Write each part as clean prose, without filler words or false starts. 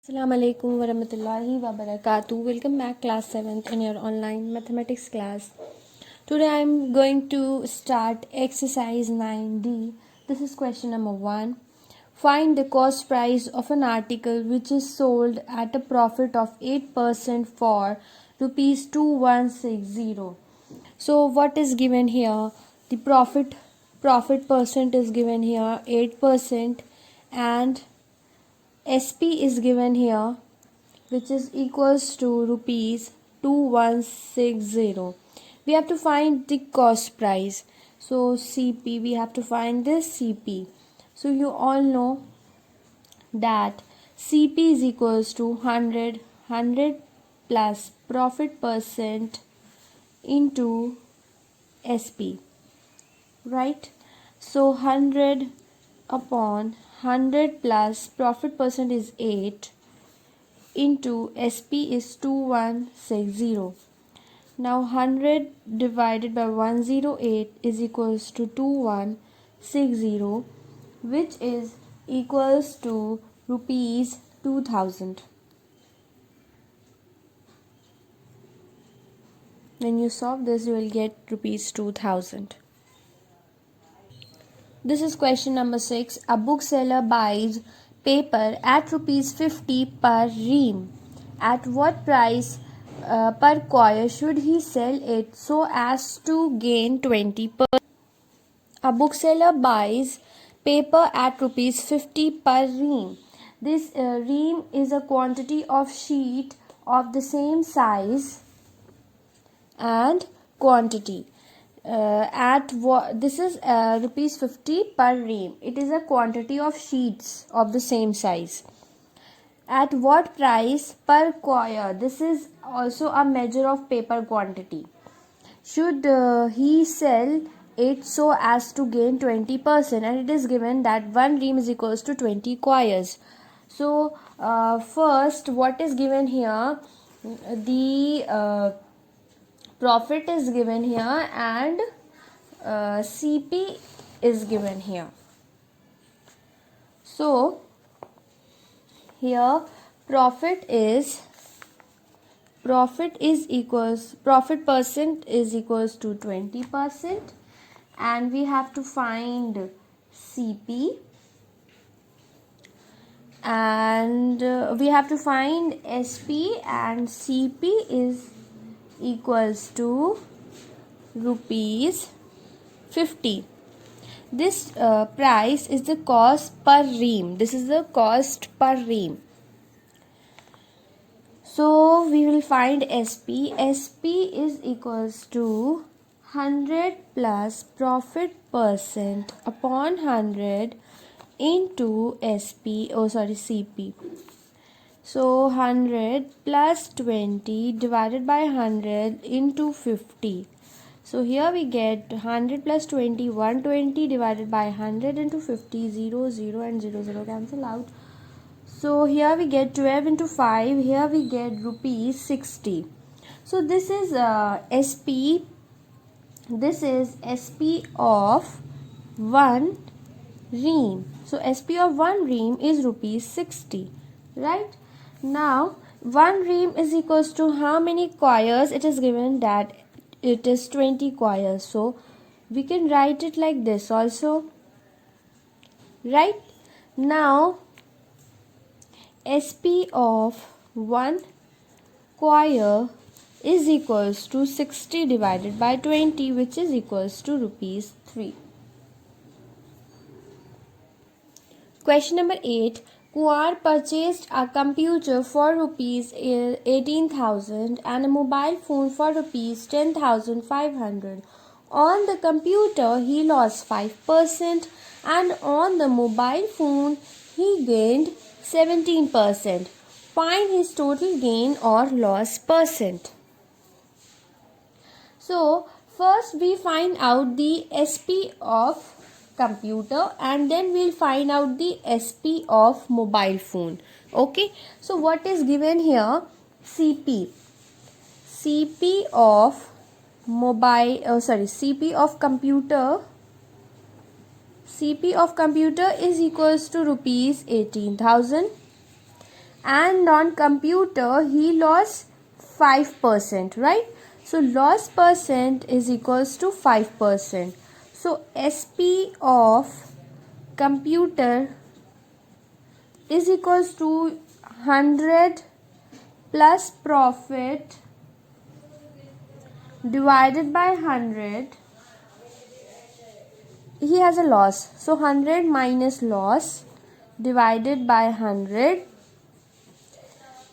Assalamu alaikum warahmatullahi wabarakatuh. Welcome back class 7th in your online mathematics class. Today I am going to start exercise 9D. This is question number 1. Find the cost price of an article which is sold at a profit of 8% for rupees 2160. So what is given here? The profit percent is given here 8% and SP is given here, which is equals to rupees 2160. We have to find the cost price. So CP, we have to find this CP. So you all know that CP is equals to 100 plus profit percent into SP, right? So 100 upon 100 plus profit percent is 8 into SP is 2160. Now 100 divided by 108 is equals to 2160, which is equals to rupees 2000. When you solve this, you will get rupees 2000. This is question number 6. A bookseller buys paper at rupees 50 per ream. At what price per quire should he sell it so as to gain 20%? A bookseller buys paper at rupees 50 per ream. This ream is a quantity of sheet of the same size and quantity. This is rupees 50 per ream. It is a quantity of sheets of the same size. At what price per quire? This is also a measure of paper quantity. Should he sell it so as to gain 20%? And it is given that 1 ream is equals to 20 quires. So first, what is given here? The profit is given here and CP is given here. So here profit percent is equals to 20%, and we have to find CP, and we have to find SP, and CP is equals to rupees 50. This price is the cost per ream. This is the cost per ream. So we will find SP. SP is equals to 100 plus profit percent upon 100 into CP. So 100 plus 20 divided by 100 into 50. So here we get 100 plus 20, 120 divided by 100 into 50, 0, 0 and 0, 0 cancel out. So here we get 12 into 5, here we get rupees 60. So this is SP, this is SP of 1 ream. So SP of 1 ream is rupees 60, right? Now 1 ream is equals to how many quires? It is given that it is 20 quires. So we can write it like this also, right? Now SP of 1 quire is equals to 60 divided by 20, which is equals to rupees 3. Question number 8. Kuar purchased a computer for rupees 18,000 and a mobile phone for rupees 10,500. On the computer, he lost 5%, and on the mobile phone, he gained 17%. Find his total gain or loss percent. So, first we find out the SP of computer, and then we'll find out the SP of mobile phone. Okay, so what is given here? CP of CP of computer is equals to rupees 18,000, and on computer he lost 5%, right? So loss percent is equals to 5%. So SP of computer is equals to 100 plus profit divided by 100. He has a loss, so 100 minus loss divided by 100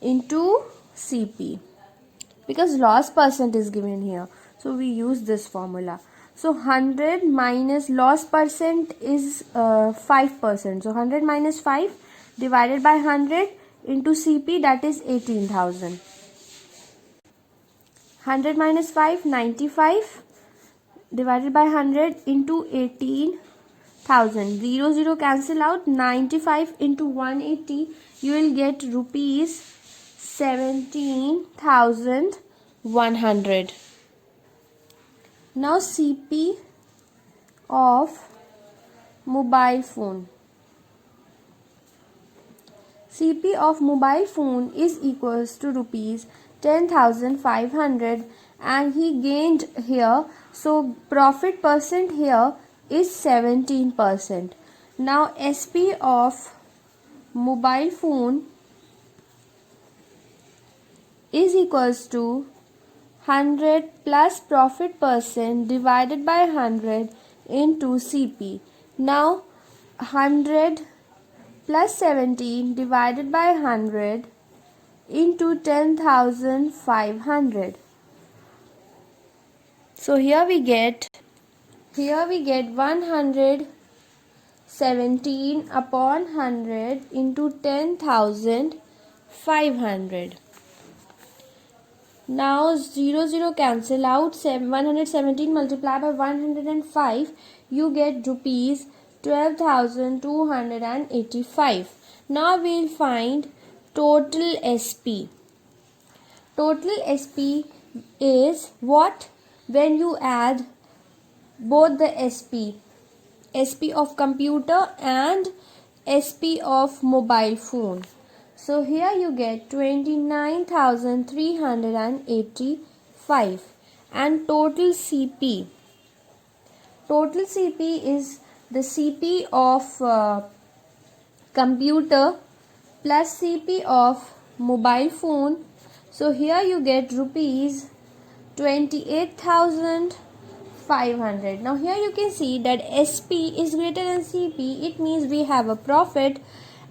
into CP, because loss percent is given here, so we use this formula. So 100 minus loss percent is 5%, so 100 minus 5 divided by 100 into CP, that is 18,000. 100 minus 5, 95 divided by 100 into 18,000. 0 0 cancel out. 95 into 180, you will get rupees 17,100. Now CP of mobile phone. CP of mobile phone is equals to rupees 10,500, and he gained here, so profit percent here is 17%. Now SP of mobile phone is equals to 100 plus profit percent divided by 100 into CP. Now 100 plus 17 divided by 100 into 10,500. So here we get 117 upon 100 into 10,500. Now 0 0 cancel out. 117 multiplied by 105, you get rupees 12,285. Now we will find total SP. Total SP is what? When you add both the SP of computer and SP of mobile phone. So here you get 29,385, and total CP. Total CP is the CP of computer plus CP of mobile phone. So here you get rupees 28,500. Now here you can see that SP is greater than CP. It means we have a profit,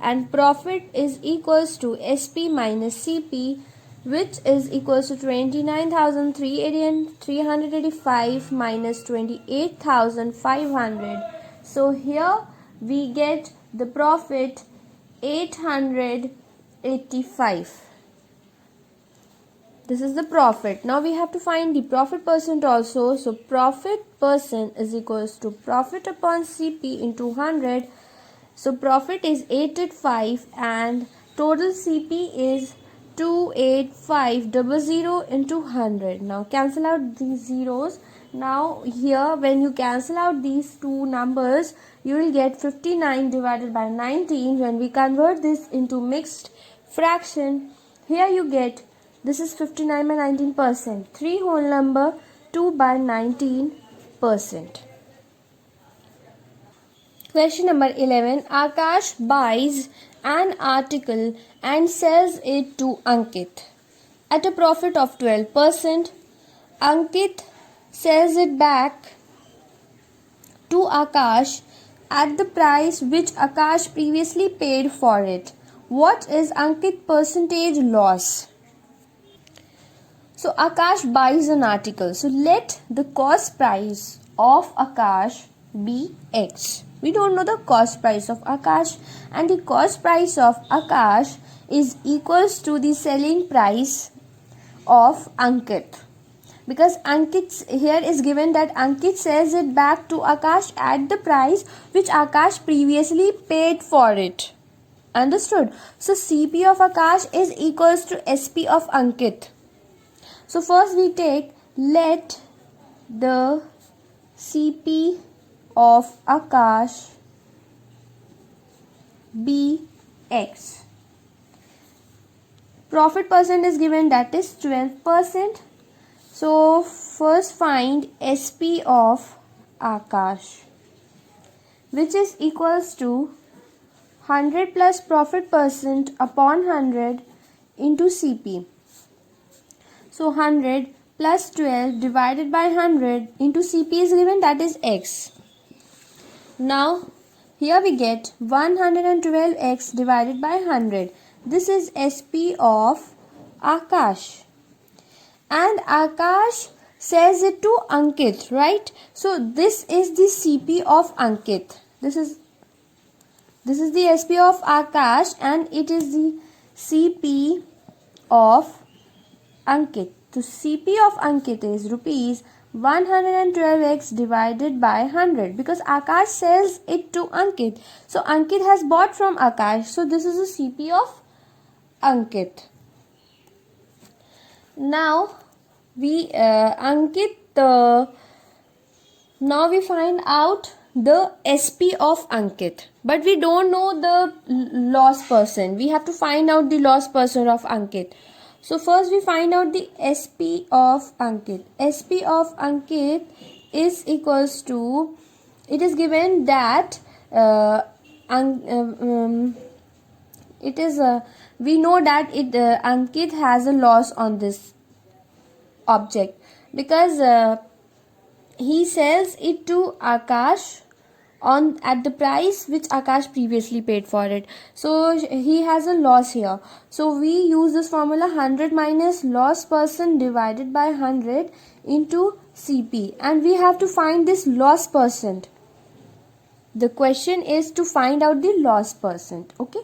and profit is equals to SP minus CP, which is equals to 29,385 minus 28,500. So here we get the profit 885. This is the profit. Now we have to find the profit percent also. So profit percent is equals to profit upon CP into 100. So profit is 885 and total CP is 28500 into 100. Now cancel out these zeros. Now here when you cancel out these two numbers, you will get 59 divided by 19. When we convert this into mixed fraction, here you get, this is 59 by 19%. 3 whole number, 2 by 19%. Question number 11. Akash buys an article and sells it to Ankit at a profit of 12%. Ankit sells it back to Akash at the price which Akash previously paid for it. What is Ankit's percentage loss? So Akash buys an article. So let the cost price of Akash be X. We don't know the cost price of Akash, and the cost price of Akash is equals to the selling price of Ankit. Because Ankit here is given that Ankit sells it back to Akash at the price which Akash previously paid for it. Understood? So CP of Akash is equals to SP of Ankit. So first we take, let the CP of Akash be X Profit percent is given, that is 12%. So first find SP of Akash, which is equals to 100 plus profit percent upon 100 into CP. So 100 plus 12 divided by 100 into CP is given, that is X. Now here we get 112x divided by 100. This is SP of Akash. And Akash says it to Ankit, right? So this is the CP of Ankit. This is the SP of Akash and it is the CP of Ankit. So CP of Ankit is rupees 112x divided by 100 because Akash sells it to Ankit. So Ankit has bought from Akash. So this is the CP of Ankit. Now we find out the SP of Ankit, but we don't know the loss percent. We have to find out the loss percent of Ankit. So first we find out the SP of Ankit. SP of Ankit is equals to, it is given that we know that Ankit has a loss on this object because he sells it to Akash at the price which Akash previously paid for it. So he has a loss here. So we use this formula 100 minus loss percent divided by 100 into CP, and we have to find this loss percent. The question is to find out the loss percent. Okay.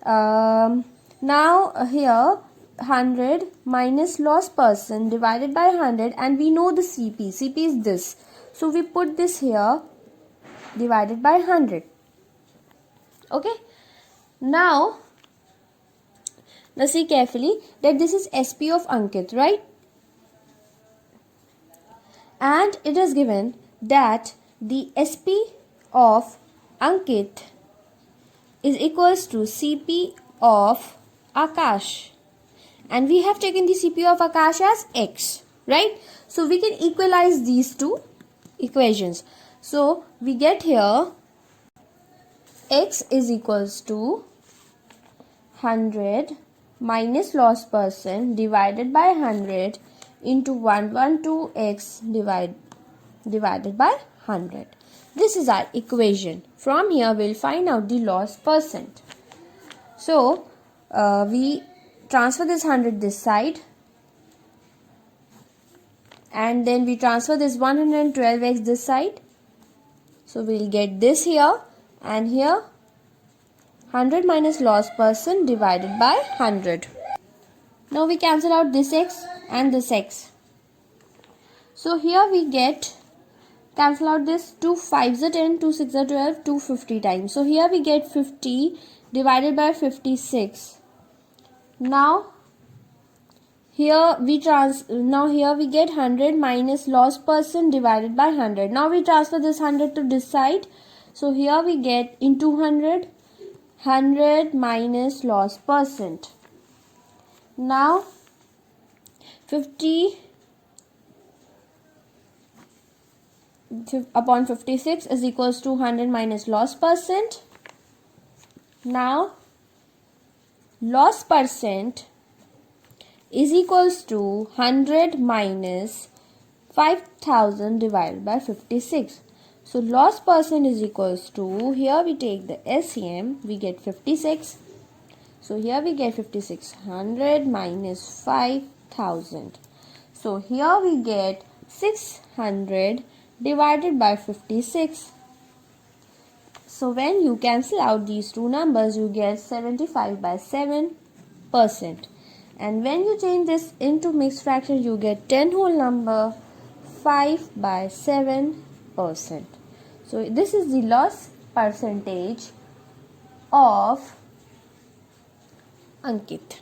Now here 100 minus loss percent divided by 100, and we know the CP. CP is this. So we put this here divided by 100. Okay. Now see carefully that this is SP of Ankit, right? And it is given that the SP of Ankit is equals to CP of Akash. And we have taken the CP of Akash as X, right? So we can equalize these two equations. So we get here X is equals to 100 minus loss percent divided by 100 into 112x divided by 100. This is our equation. From here we'll find out the loss percent. So we transfer this 100 this side, and then we transfer this 112x this side. So we'll get this here, and here 100 minus loss percent divided by 100. Now we cancel out this x and this x. So here we get, cancel out this, 2 5s are 10, 2 6s are 12, 2 50 times. So here we get 50 divided by 56. Now here we get 100 minus loss percent divided by 100. Now we transfer this 100 to this side. So here we get into 100 minus loss percent. Now 50 upon 56 is equals to 100 minus loss percent. Now loss percent is equals to 100 minus 5000 divided by 56. So loss percent is equals to, here we take the LCM, we get 56. So here we get 56, 100 minus 5000. So here we get 600 divided by 56. So when you cancel out these two numbers, you get 75 by 7%. And when you change this into mixed fraction, you get 10 whole number, 5 by 7%. So this is the loss percentage of Ankit.